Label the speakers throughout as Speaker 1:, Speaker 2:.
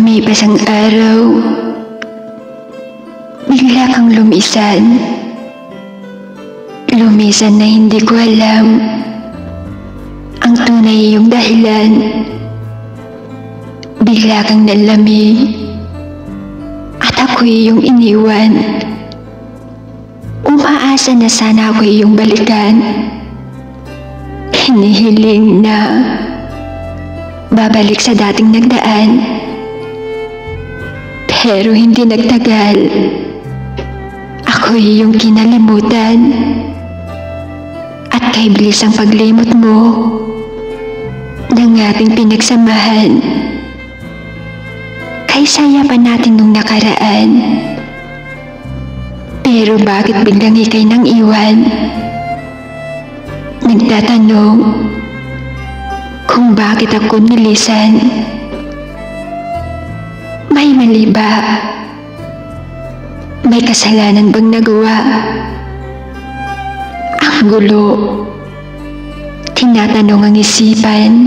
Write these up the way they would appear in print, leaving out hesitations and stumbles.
Speaker 1: Lumipas ang araw. Bigla kang lumisan. Lumisan na hindi ko alam ang tunay iyong dahilan. Bigla kang nalamig at ako'y iyong iniwan. Umaasa na sana ako iyong balikan. Hinihiling na babalik sa dating nagdaan. Pero hindi nagtagal. Ako'y iyong kinalimutan. At kay bilis ang paglimot mo ng ating pinagsamahan. Kay saya pa natin nung nakaraan. Pero bakit biglang ika'y nang iwan? Nagtatanong kung bakit ako nilisan. May mali ba? May kasalanan bang nagawa? Ang gulo. Tinatanong ang isipan.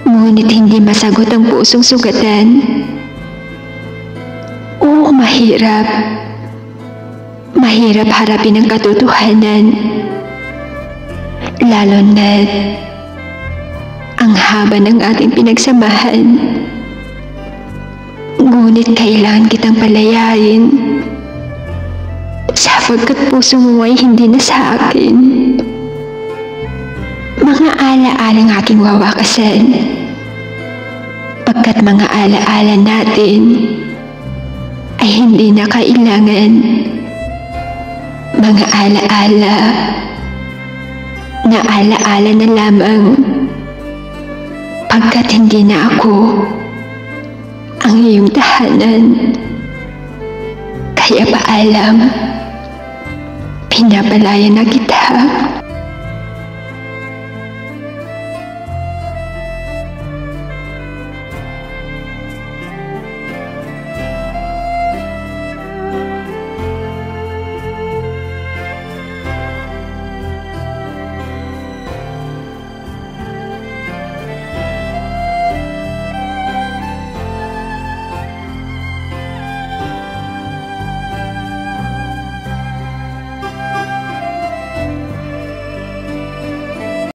Speaker 1: Ngunit hindi masagot ang pusong sugatan. Oo, mahirap. Mahirap harapin ang katotohanan. Lalo na't ang haba ng ating pinagsamahan. Ngunit kailangan kitang palayain sapagkat puso mo ay hindi na sa akin. Mga ala-alang aking wawakasan, pagkat mga ala-ala natin ay hindi na kailangan. Mga ala-ala na ala-ala na lamang, pagkat hindi na ako ang iyong tahanan. Kaya paalam, pinapalaya na kita.